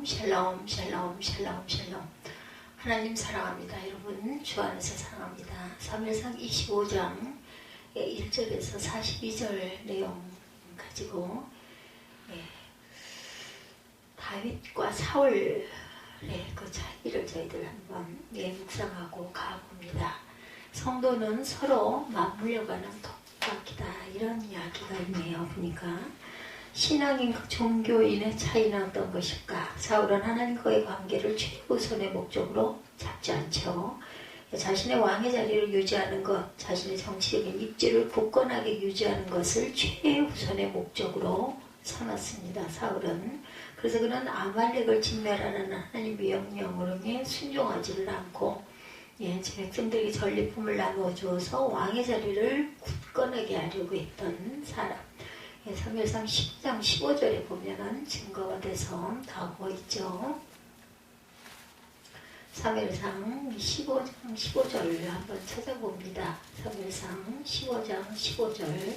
샬롬 샬롬 샬롬 샬롬. 하나님 사랑합니다. 여러분 주 안에서 사랑합니다. 사무엘상 25장 1절에서 42절 내용 가지고 다윗과 사울의 그 차이를 저희들 한번 묵상하고 가봅니다. 성도는 서로 맞물려가는 톱바퀴다, 이런 이야기가 있네요. 보니까 신앙인 종교인의 차이는 어떤 것일까? 사울은 하나님과의 관계를 최우선의 목적으로 잡지 않죠. 자신의 왕의 자리를 유지하는 것, 자신의 정치적인 입지를 굳건하게 유지하는 것을 최우선의 목적으로 삼았습니다. 사울은. 그래서 그는 아말렉을 진멸하라는 하나님의 명령으로 순종하지를 않고 제 백성들에게 전리품을 나누어 주어서 왕의 자리를 굳건하게 하려고 했던 사람. 사무엘상 10장 15절에 보면은 증거가 돼서 나오고 있죠. 사무엘상 15장 15절을 한번 찾아봅니다. 사무엘상 15장 15절.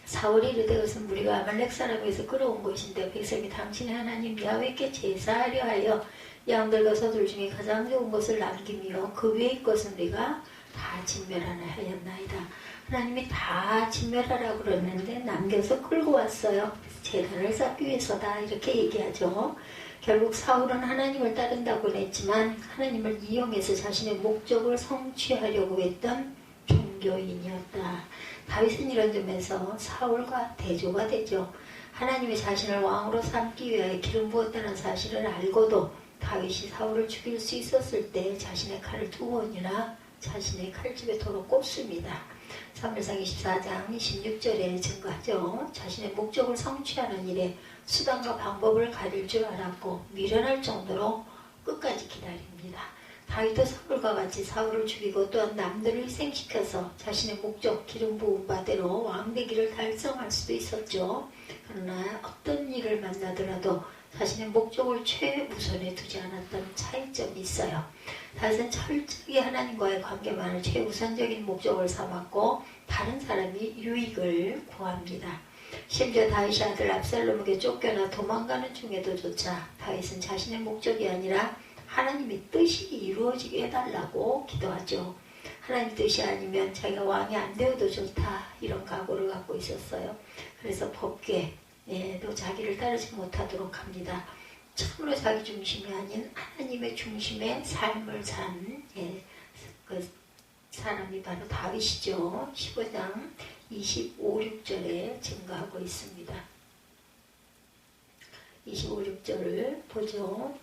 사울이 이르되 그것은 무리가 아말렉 사람에게서 끌어온 것인데 백성이 당신의 하나님 야훼께 제사하려 하여 양들과 서들 중에 가장 좋은 것을 남기며 그 외의 것은 우리가 다 진멸하라 하였나이다. 하나님이 다 진멸하라고 그러는데 남겨서 끌고 왔어요. 제단을 쌓기 위해서다, 이렇게 얘기하죠. 결국 사울은 하나님을 따른다고는 했지만 하나님을 이용해서 자신의 목적을 성취하려고 했던 종교인이었다. 다윗은 이런 점에서 사울과 대조가 되죠. 하나님이 자신을 왕으로 삼기 위하여 기름 부었다는 사실을 알고도 다윗이 사울을 죽일 수 있었을 때 자신의 칼을 2번이나 자신의 칼집에 도로 꼽습니다. 사무엘상 24장 26절에 증거하죠. 자신의 목적을 성취하는 일에 수단과 방법을 가릴 줄 알았고 미련할 정도로 끝까지 기다립니다. 다윗도 사울과 같이 사울을 죽이고 또한 남들을 희생시켜서 자신의 목적, 기름 부은 바대로 왕되기를 달성할 수도 있었죠. 그러나 어떤 일을 만나더라도 자신의 목적을 최우선에 두지 않았던 차이점이 있어요. 다윗은 철저히 하나님과의 관계만을 최우선적인 목적을 삼았고 다른 사람이 유익을 구합니다. 심지어 다윗이 아들 압살롬에게 쫓겨나 도망가는 중에도조차 다윗은 자신의 목적이 아니라 하나님의 뜻이 이루어지게 해달라고 기도하죠. 하나님 뜻이 아니면 자기가 왕이 안 되어도 좋다, 이런 각오를 갖고 있었어요. 그래서 법궤도 자기를 따르지 못하도록 합니다. 참으로 자기 중심이 아닌 하나님의 중심의 삶을 산 그 사람이 바로 다윗이죠. 15장 25, 6절에 증거하고 있습니다. 25, 6절을 보죠.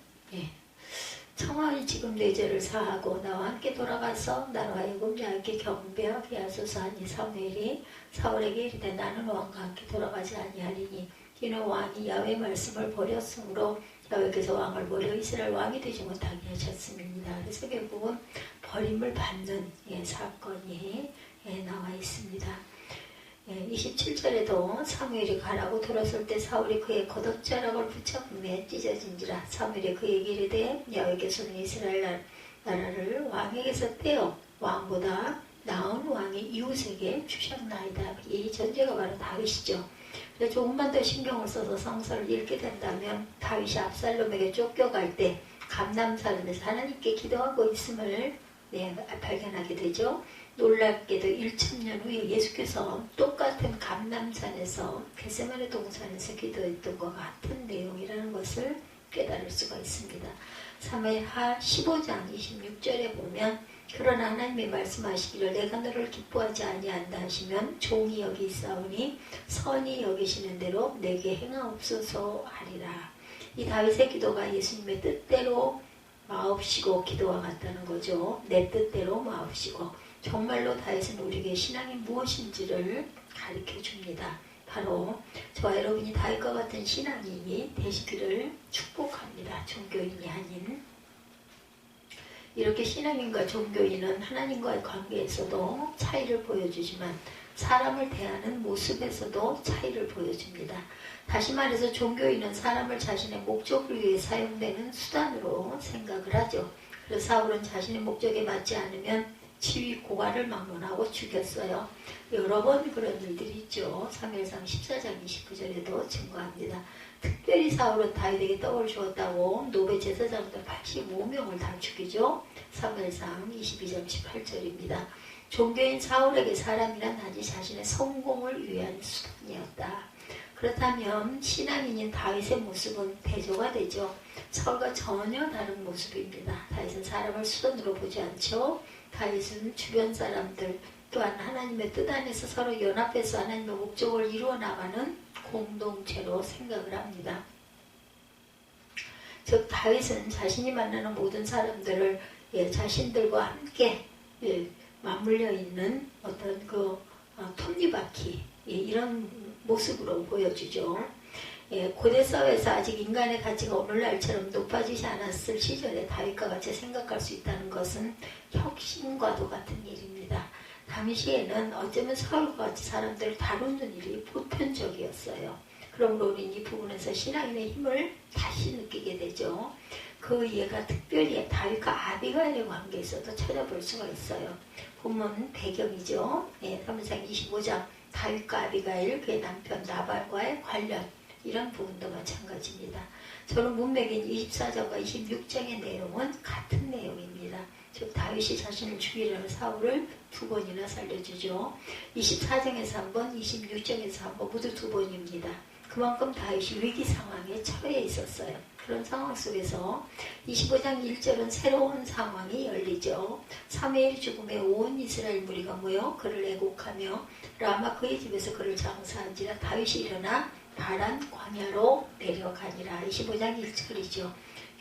청하이 지금 내 죄를 사하고 나와 함께 돌아가서 나로 하여금 야훼께 경배하게 하소서 하니 사무엘이 사울에게 이르되 나는 왕과 함께 돌아가지 아니하리니 이는 왕이 야훼 말씀을 버렸으므로 야훼께서 왕을 버려 이스라엘 왕이 되지 못하게 하셨습니다. 그래서 결국은 버림을 받는 사건이 나와 있습니다. 27절에도 사무엘이 가라고 들었을 때 사울이 그의 겉옷자락을 붙잡음에 찢어진지라. 사무엘이 그에게 이르되 야훼께서는 이스라엘 나라를 왕에게서 떼어 왕보다 나은 왕의 이웃에게 주셨나이다. 이 전제가 바로 다윗이죠. 조금만 더 신경을 써서 성서를 읽게 된다면 다윗이 압살롬에게 쫓겨갈 때 감람산에서 하나님께 기도하고 있음을 발견하게 되죠. 놀랍게도 1000년 후에 예수께서 똑같은 감람산에서 겟세마네 동산에서 기도했던 것 같은 내용이라는 것을 깨달을 수가 있습니다. 사무엘하 15장 26절에 보면 그러나 하나님이 말씀하시기를 내가 너를 기뻐하지 아니한다 하시면 종이 여기 있사오니 선히 여기시는 대로 내게 행하옵소서 하리라. 이 다윗의 기도가 예수님의 뜻대로 마옵시고 기도와 같다는 거죠. 내 뜻대로 마옵시고. 정말로 다윗은 우리에게 신앙이 무엇인지를 가르쳐 줍니다. 바로 저와 여러분이 다윗과 같은 신앙인이 되시기를 축복합니다. 종교인이 아닌. 이렇게 신앙인과 종교인은 하나님과의 관계에서도 차이를 보여주지만 사람을 대하는 모습에서도 차이를 보여줍니다. 다시 말해서 종교인은 사람을 자신의 목적을 위해 사용되는 수단으로 생각을 하죠. 그래서 사울은 자신의 목적에 맞지 않으면 지휘 고관을 막론하고 죽였어요. 여러 번 그런 일들이 있죠. 사무엘상 14장 29절에도 증거합니다. 특별히 사울은 다윗에게 떡을 주었다고 노베 제사장들 85명을 다 죽이죠. 사무엘상 22장 18절입니다. 종교인 사울에게 사람이란 단지 자신의 성공을 위한 수단이었다. 그렇다면 신앙인인 다윗의 모습은 대조가 되죠. 사울과 전혀 다른 모습입니다. 다윗은 사람을 수단으로 보지 않죠. 다윗은 주변 사람들 또한 하나님의 뜻 안에서 서로 연합해서 하나님의 목적을 이루어 나가는 공동체로 생각을 합니다. 즉 다윗은 자신이 만나는 모든 사람들을 자신들과 함께 맞물려 있는 어떤 그 톱니바퀴 이런 모습으로 보여주죠. 고대 사회에서 아직 인간의 가치가 오늘날처럼 높아지지 않았을 시절에 다윗과 같이 생각할 수 있다는 것은 혁신과도 같은 일입니다. 당시에는 어쩌면 사울과 같이 사람들을 다루는 일이 보편적이었어요. 그러므로 우리는 이 부분에서 신앙인의 힘을 다시 느끼게 되죠. 그 이해가 특별히 다윗과 아비가일의 관계에서도 찾아볼 수가 있어요. 본문 배경이죠. 사무엘상 25장 다윗과 아비가일 그의 남편 나발과의 관련 이런 부분도 마찬가지입니다. 저는 문맥인 24장과 26장의 내용은 같은 내용입니다. 즉 다윗이 자신을 죽이려는 사울을 두 번이나 살려주죠. 24장에서 한 번, 26장에서 한 번 모두 두 번입니다. 그만큼 다윗이 위기 상황에 처해 있었어요. 그런 상황 속에서 25장 1절은 새로운 상황이 열리죠. 사무엘 죽음에 온 이스라엘 무리가 모여 그를 애곡하며 라마 그의 집에서 그를 장사한지라 다윗이 일어나 바란 광야로 내려가니라. 25장 1절이죠.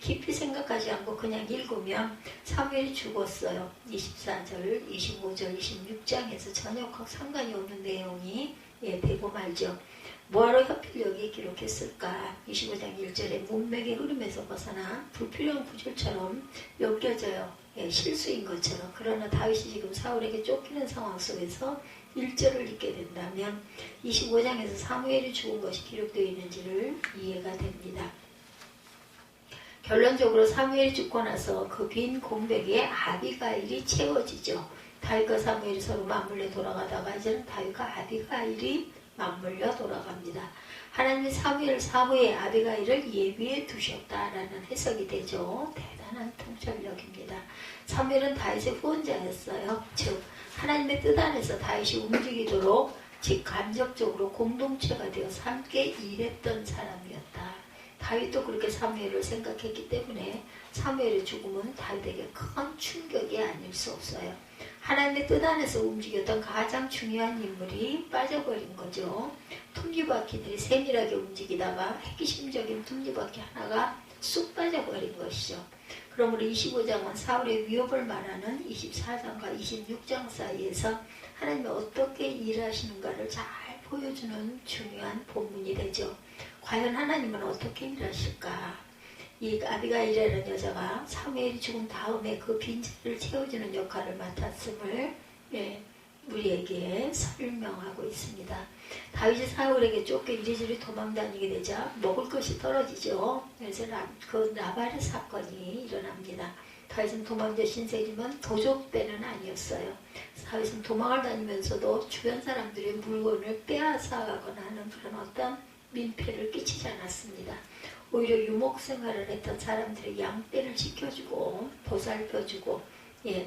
깊이 생각하지 않고 그냥 읽으면 사무엘이 죽었어요. 24절, 25절, 26장에서 전혀 상관이 없는 내용이 되고 말죠. 뭐하러 하필 여기에 기록했을까? 25장 1절에 문맥의 흐름에서 벗어나 불필요한 구절처럼 여겨져요. 실수인 것처럼. 그러나 다윗이 지금 사울에게 쫓기는 상황 속에서 1절을 읽게 된다면 25장에서 사무엘이 죽은 것이 기록되어 있는지를 이해가 됩니다. 결론적으로 사무엘이 죽고 나서 그 빈 공백에 아비가일이 채워지죠. 다윗과 사무엘이 서로 맞물려 돌아가다가 이제는 다윗과 아비가일이 맞물려 돌아갑니다. 하나님이 사무엘 사후에 아비가일을 예비해 두셨다라는 해석이 되죠. 대단한 통찰력입니다. 사무엘은 다윗의 후원자였어요. 즉 하나님의 뜻 안에서 다윗이 움직이도록 즉 간접적으로 공동체가 되어서 함께 일했던 사람이었다. 다윗도 그렇게 사무엘을 생각했기 때문에 사무엘의 죽음은 다윗에게 큰 충격이 아닐 수 없어요. 하나님의 뜻 안에서 움직였던 가장 중요한 인물이 빠져버린 거죠. 톱니바퀴들이 세밀하게 움직이다가 핵심적인 톱니바퀴 하나가 쑥 빠져버린 것이죠. 그러므로 25장은 사울의 위협을 말하는 24장과 26장 사이에서 하나님이 어떻게 일하시는가를 잘 보여주는 중요한 본문이 되죠. 과연 하나님은 어떻게 일하실까? 이 아비가일이라는 여자가 사무엘이 죽은 다음에 그 빈자리를 채워주는 역할을 맡았음을 우리에게 설명하고 있습니다. 다윗이 사울에게 쫓겨 이리저리 도망다니게 되자 먹을 것이 떨어지죠. 그래서 그 나발의 사건이 일어납니다. 다윗은 도망자 신세지만 도적배는 아니었어요. 다윗은 도망을 다니면서도 주변 사람들의 물건을 빼앗아가거나 하는 그런 어떤 민폐를 끼치지 않았습니다. 오히려 유목 생활을 했던 사람들의 양떼를 지켜주고 보살펴주고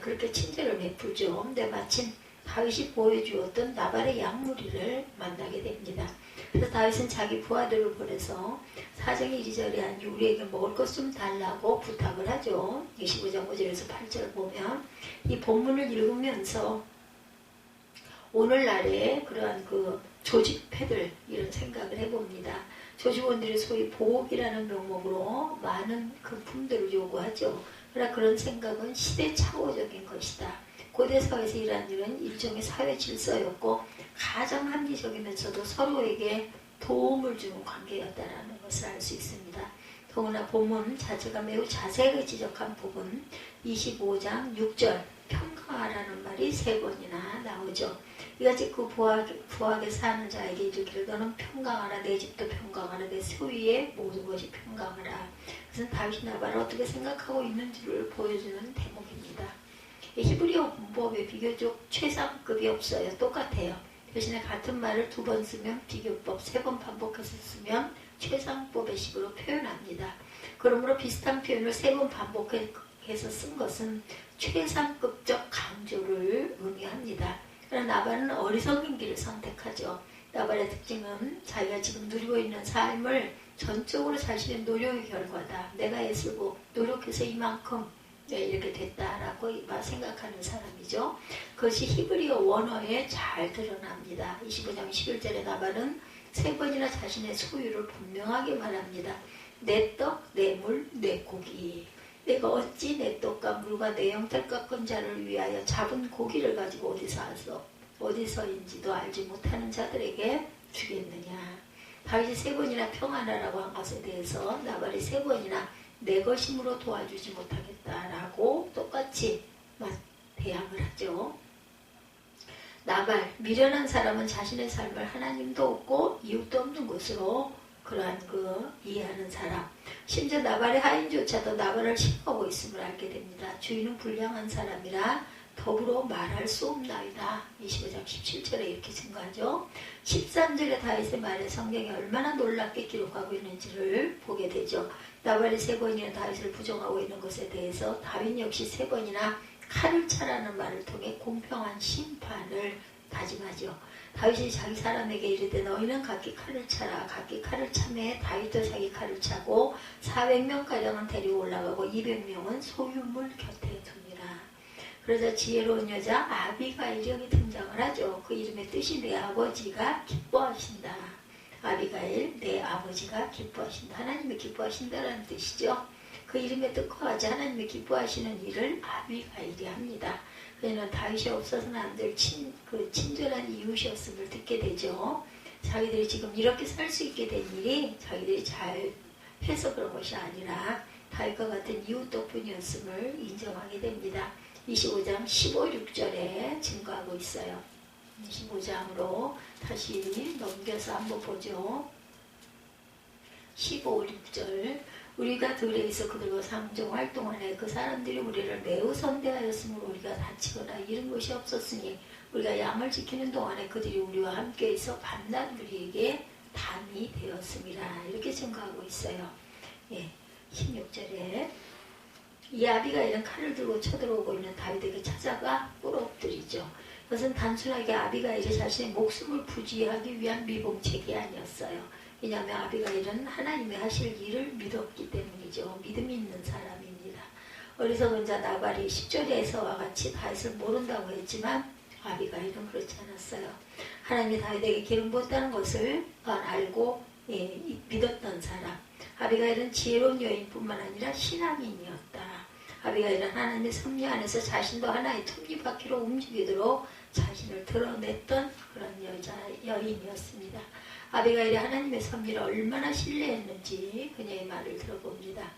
그렇게 친절을 베풀죠. 근데 마침 다윗이 보여주었던 나발의 양무리를 만나게 됩니다. 그래서 다윗은 자기 부하들을 보내서 사정이 이리저리한 우리에게 먹을 것 좀 달라고 부탁을 하죠. 25장 5절에서 8절 보면 이 본문을 읽으면서 오늘날의 그러한 그 조직패들 이런 생각을 해봅니다. 조직원들이 소위 보복이라는 명목으로 많은 그 품들을 요구하죠. 그러나 그런 생각은 시대착오적인 것이다. 고대 사회에서 일하는 일은 일종의 사회 질서였고 가장 합리적이면서도 서로에게 도움을 주는 관계였다라는 것을 알 수 있습니다. 더구나 본문 자체가 매우 자세하게 지적한 부분 25장 6절 평강하라는 말이 3번이나 나오죠. 이같이 그 부하게 사는 자에게 이르기를 너는 평강하라 내 집도 평강하라 내 소유의 모든 것이 평강하라. 그것은 다윗이 나발을 어떻게 생각하고 있는지를 보여주는 대목입니다. 히브리어 문법에 비교적 최상급이 없어요. 똑같아요. 대신에 같은 말을 2번 쓰면 비교법, 3번 반복해서 쓰면 최상법의 식으로 표현합니다. 그러므로 비슷한 표현을 3번 반복해서 쓴 것은 최상급적 강조를 의미합니다. 그러나 나발은 어리석은 길을 선택하죠. 나발의 특징은 자기가 지금 누리고 있는 삶을 전적으로 자신의 노력의 결과다. 내가 애쓰고 노력해서 이만큼 이렇게 됐다라고 생각하는 사람이죠. 그것이 히브리어 원어에 잘 드러납니다. 25장 11절에 나발은 3번이나 자신의 소유를 분명하게 말합니다. 내 떡, 내 물, 내 고기. 내가 어찌 내 떡과 물과 내 영탈 깎은 자를 위하여 잡은 고기를 가지고 어디서인지도 알지 못하는 자들에게 주겠느냐. 다윗이 3번이나 평안하라고 한 것에 대해서 나발이 3번이나 내 것임으로 도와주지 못하겠다라고 똑같이 대항을 하죠. 나발, 미련한 사람은 자신의 삶을 하나님도 없고 이웃도 없는 것으로 그러한 이해하는 사람. 심지어 나발의 하인조차도 나발을 싫어하고 있음을 알게 됩니다. 주인은 불량한 사람이라 더불어 말할 수 없나이다. 25장 17절에 이렇게 증거하죠. 13절에 다윗의 말에 성경이 얼마나 놀랍게 기록하고 있는지를 보게 되죠. 나발이 3번이나 다윗을 부정하고 있는 것에 대해서 다윗 역시 3번이나 칼을 차라는 말을 통해 공평한 심판을 다짐하죠. 다윗이 자기 사람에게 이르되 너희는 각기 칼을 차라. 각기 칼을 차매 다윗도 자기 칼을 차고 400명가량은 데리고 올라가고 200명은 소유물 곁에 두니라. 그러자 지혜로운 여자 아비가일이 여기 등장을 하죠. 그 이름의 뜻이 내 아버지가 기뻐하신다. 아비가일, 내 아버지가 기뻐하신다. 하나님이 기뻐하신다라는 뜻이죠. 그 이름의 뜻과 같이 하나님이 기뻐하시는 일을 아비가일이 합니다. 그녀는 다윗이 없어서는 안 될 친절한 이웃이었음을 듣게 되죠. 자기들이 지금 이렇게 살 수 있게 된 일이 자기들이 잘 해서 그런 것이 아니라 다윗과 같은 이웃 덕분이었음을 인정하게 됩니다. 25장 15, 6절에 증거하고 있어요. 25장으로 다시 넘겨서 한번 보죠. 15, 6절 우리가 들에서 그들과 상종 활동하네 그 사람들이 우리를 매우 선대하였으므로 우리가 다치거나 잃은 것이 없었으니 우리가 양을 지키는 동안에 그들이 우리와 함께 있어 밤낮 우리에게 담이 되었습니다. 이렇게 증거하고 있어요. 16절에 이 아비가일은 칼을 들고 쳐들어오고 있는 다윗에게 찾아가 꿇어 엎드리죠. 그것은 단순하게 아비가일이 자신의 목숨을 부지하기 위한 미봉책이 아니었어요. 왜냐하면 아비가일은 하나님이 하실 일을 믿었기 때문이죠. 믿음이 있는 사람입니다. 어리석은 자 나발이 10절에서와 같이 다윗을 모른다고 했지만 아비가일은 그렇지 않았어요. 하나님이 다윗에게 기름 부었다는 것을 알고 믿었던 사람. 아비가일은 지혜로운 여인뿐만 아니라 신앙인이었다. 아비가일은 하나님의 섭리 안에서 자신도 하나의 톱니바퀴로 움직이도록 자신을 드러냈던 그런 여인이었습니다. 아비가일이 하나님의 섭리를 얼마나 신뢰했는지 그녀의 말을 들어봅니다.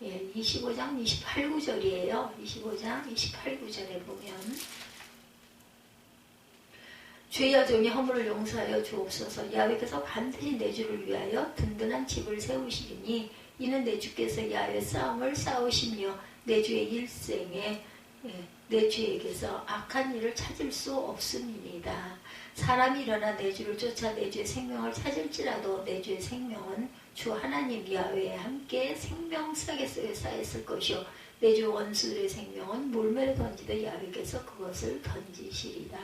25장 28, 9절이에요. 25장 28, 9절에 보면 주의 여종이 허물을 용서하여 주옵소서. 야훼께서 반드시 내 주를 위하여 든든한 집을 세우시리니 이는 내 주께서 야훼 싸움을 싸우시며 내 주의 일생에 내 주에게서 악한 일을 찾을 수 없음이니이다. 사람이 일어나 내 주를 쫓아 내 주의 생명을 찾을지라도 내 주의 생명은 주 하나님 야훼에 함께 생명싸게 쌓였을 것이요 내 주 원수들의 생명은 물매에 던지듯 야훼께서 그것을 던지시리다.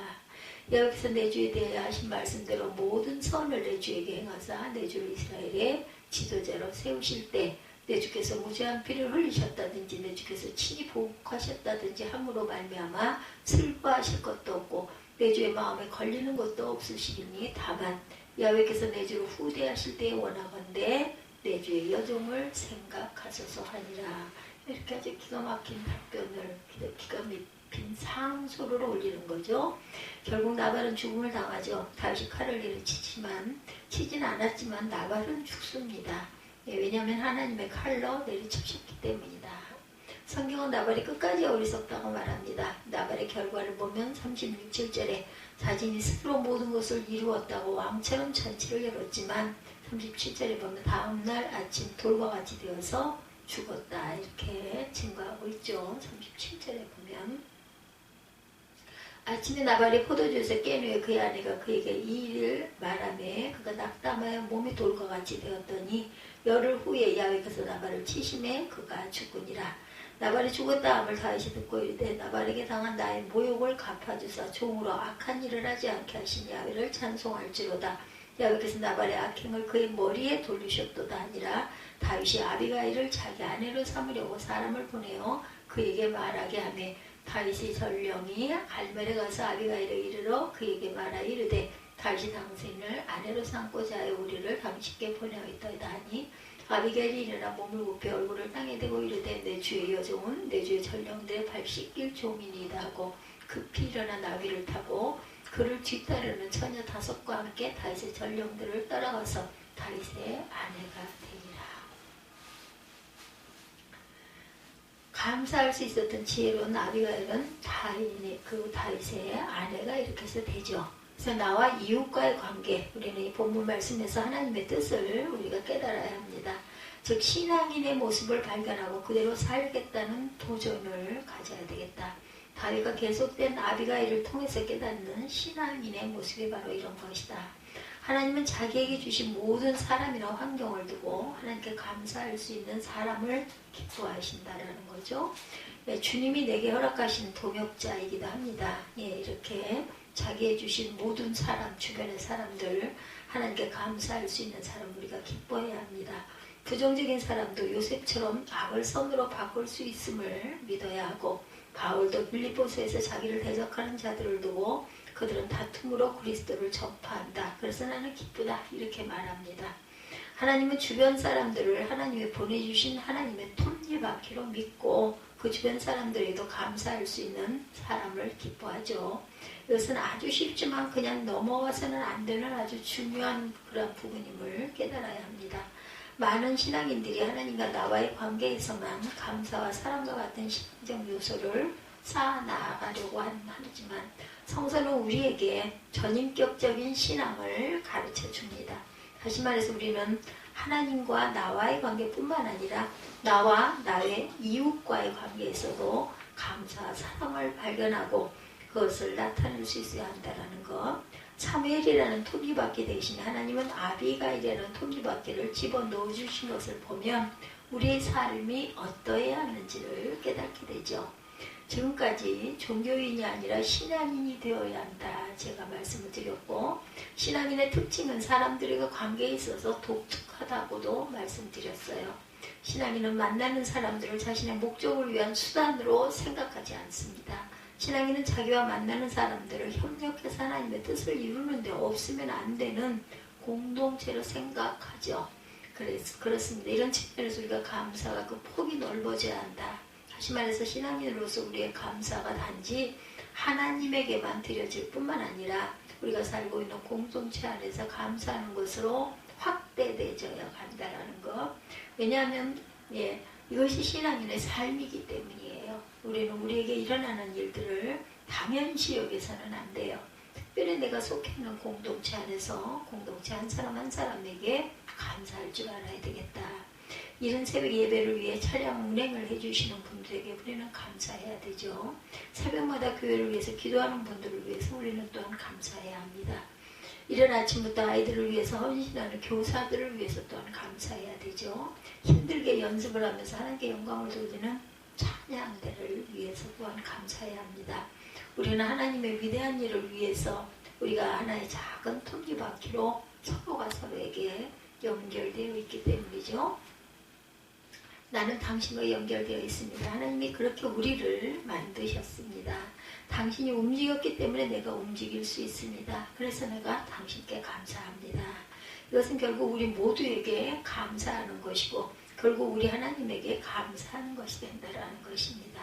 야훼께서 내 주에 대하여 하신 말씀대로 모든 선을 내 주에게 행하사 내 주를 이스라엘의 지도자로 세우실 때 내 주께서 무죄한 피를 흘리셨다든지 내 주께서 친히 보복하셨다든지 함으로 말미암아 슬퍼하실 것도 없고 내 주의 마음에 걸리는 것도 없으시리니 다만 야훼께서 내 주를 후대하실 때에 원하건대 내 주의 여종을 생각하소서 하니라. 이렇게 아주 기가 막힌 답변을 기가 막힌 상소를 올리는 거죠. 결국 나발은 죽음을 당하죠. 다윗이 칼을 내리치지만 치진 않았지만 나발은 죽습니다. 왜냐하면 하나님의 칼로 내리치셨기 때문이다. 성경은 나발이 끝까지 어리석다고 말합니다. 나발의 결과를 보면 36, 7절에 자신이 스스로 모든 것을 이루었다고 왕처럼 잔치를 열었지만 37절에 보면 다음날 아침 돌과 같이 되어서 죽었다 이렇게 증거하고 있죠. 37절에 보면 아침에 나발이 포도주에서 깬 후에 그의 아내가 그에게 이 일을 말하매 그가 낙담하여 몸이 돌 것 같이 되었더니 열흘 후에 야훼께서 나발을 치심에 그가 죽으니라. 나발이 죽었다 함을 다윗이 듣고 이르되 나발에게 당한 나의 모욕을 갚아주사 종으로 악한 일을 하지 않게 하신 야훼를 찬송할지로다. 야훼께서 나발의 악행을 그의 머리에 돌리셨도다 아니라 다윗이 아비가일을 자기 아내로 삼으려고 사람을 보내어 그에게 말하게 하며 다윗이 전령이 갈멜에 가서 아비가일을 이르러 그에게 말하 이르되 다윗이 당신을 아내로 삼고자 하여 우리를 당신께 보내어있더이다 하니 아비가일이 일어나 몸을 굽혀 얼굴을 땅에 대고 이르되 내 주의 여종은 내 주의 전령들의 발 씻길 종이니이다 하고 급히 일어나 나귀를 타고 그를 뒤따르는 처녀 5과 함께 다윗의 전령들을 따라가서 다윗의 아내가 되니라. 감사할 수 있었던 지혜로운 아비가일은 다윗의 아내가 이렇게 해서 되죠. 그래서 나와 이웃과의 관계, 우리는 이 본문 말씀에서 하나님의 뜻을 우리가 깨달아야 합니다. 즉 신앙인의 모습을 발견하고 그대로 살겠다는 도전을 가져야 되겠다. 다윗과 계속된 아비가일을 통해서 깨닫는 신앙인의 모습이 바로 이런 것이다. 하나님은 자기에게 주신 모든 사람이나 환경을 두고 하나님께 감사할 수 있는 사람을 기뻐하신다라는 거죠. 주님이 내게 허락하신 동역자이기도 합니다. 이렇게 자기의 주신 모든 사람, 주변의 사람들 하나님께 감사할 수 있는 사람 우리가 기뻐해야 합니다. 부정적인 사람도 요셉처럼 악을 선으로 바꿀 수 있음을 믿어야 하고 바울도 빌립보서에서 자기를 대적하는 자들을 두고 그들은 다툼으로 그리스도를 전파한다. 그래서 나는 기쁘다. 이렇게 말합니다. 하나님은 주변 사람들을 하나님이 보내주신 하나님의 톱니바퀴로 믿고 그 주변 사람들에도 감사할 수 있는 사람을 기뻐하죠. 이것은 아주 쉽지만 그냥 넘어가서는 안 되는 아주 중요한 그런 부분임을 깨달아야 합니다. 많은 신앙인들이 하나님과 나와의 관계에서만 감사와 사랑과 같은 신앙적 요소를 쌓아나가려고 하지만 성서는 우리에게 전인격적인 신앙을 가르쳐 줍니다. 다시 말해서 우리는 하나님과 나와의 관계뿐만 아니라 나와 나의 이웃과의 관계에서도 감사와 사랑을 발견하고 그것을 나타낼 수 있어야 한다는 것. 사무엘이라는 톱니바퀴 대신 하나님은 아비가일이라는 톱니바퀴를 집어넣어 주신 것을 보면 우리의 삶이 어떠해야 하는지를 깨닫게 되죠. 지금까지 종교인이 아니라 신앙인이 되어야 한다 제가 말씀을 드렸고 신앙인의 특징은 사람들과 관계에 있어서 독특하다고도 말씀드렸어요. 신앙인은 만나는 사람들을 자신의 목적을 위한 수단으로 생각하지 않습니다. 신앙인은 자기와 만나는 사람들을 협력해서 하나님의 뜻을 이루는 데 없으면 안 되는 공동체로 생각하죠. 그렇습니다. 이런 측면에서 우리가 감사가 그 폭이 넓어져야 한다. 다시 말해서 신앙인으로서 우리의 감사가 단지 하나님에게만 드려질 뿐만 아니라 우리가 살고 있는 공동체 안에서 감사하는 것으로 확대되어야 한다는 것. 왜냐하면 이것이 신앙인의 삶이기 때문이에요. 우리는 우리에게 일어나는 일들을 당연시 여겨서는 안 돼요. 특별히 내가 속해 있는 공동체 안에서 공동체 한 사람 한 사람에게 감사할 줄 알아야 되겠다. 이른 새벽 예배를 위해 차량 운행을 해주시는 분들에게 우리는 감사해야 되죠. 새벽마다 교회를 위해서 기도하는 분들을 위해서 우리는 또한 감사해야 합니다. 이른 아침부터 아이들을 위해서 헌신하는 교사들을 위해서 또한 감사해야 되죠. 힘들게 연습을 하면서 하나님께 영광을 돌리는 찬양대를 위해서 또한 감사해야 합니다. 우리는 하나님의 위대한 일을 위해서 우리가 하나의 작은 톱니바퀴로 서로가 서로에게 연결되어 있기 때문이죠. 나는 당신과 연결되어 있습니다. 하나님이 그렇게 우리를 만드셨습니다. 당신이 움직였기 때문에 내가 움직일 수 있습니다. 그래서 내가 당신께 감사합니다. 이것은 결국 우리 모두에게 감사하는 것이고 결국 우리 하나님에게 감사하는 것이 된다는 것입니다.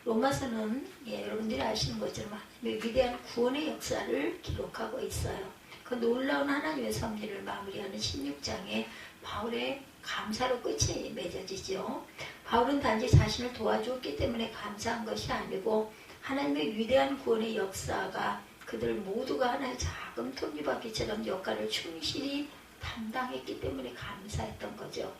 로마서는 여러분들이 아시는 것처럼 하나님의 위대한 구원의 역사를 기록하고 있어요. 그 놀라운 하나님의 섭리를 마무리하는 16장에 바울의 감사로 끝이 맺어지죠. 바울은 단지 자신을 도와주었기 때문에 감사한 것이 아니고 하나님의 위대한 구원의 역사가 그들 모두가 하나의 작은 톱니바퀴처럼 역할을 충실히 담당했기 때문에 감사했던 거죠.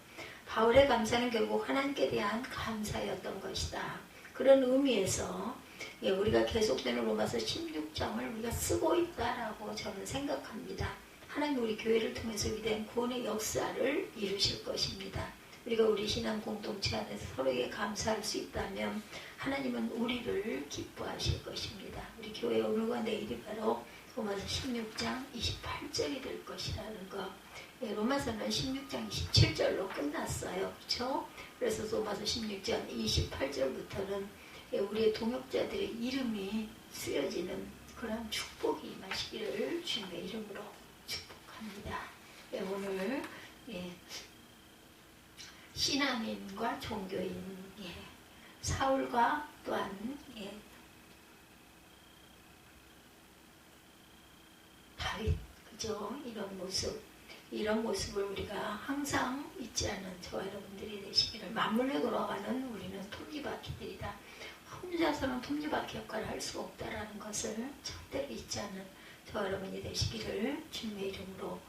바울의 감사는 결국 하나님께 대한 감사였던 것이다. 그런 의미에서 우리가 계속되는 로마서 16장을 우리가 쓰고 있다라고 저는 생각합니다. 하나님 우리 교회를 통해서 위대한 구원의 역사를 이루실 것입니다. 우리가 우리 신앙 공동체 안에서 서로에게 감사할 수 있다면 하나님은 우리를 기뻐하실 것입니다. 우리 교회 오늘과 내일이 바로 로마서 16장 28절이 될 것이라는 것. 로마서는 16장 27절로 끝났어요. 그렇죠? 그래서 로마서 16장 28절부터는 우리의 동역자들의 이름이 쓰여지는 그런 축복이 임하시기를 주님의 이름으로 축복합니다. 오늘 신앙인과 종교인 사울과 또한 다윗, 그죠? 이런 모습을 우리가 항상 잊지 않는 저와 여러분들이 되시기를. 만물에 돌아가는 우리는 톱니바퀴들이다. 혼자서는 톱니바퀴 역할을 할 수가 없다라는 것을 절대로 잊지 않는 저와 여러분이 되시기를 주님의 이름으로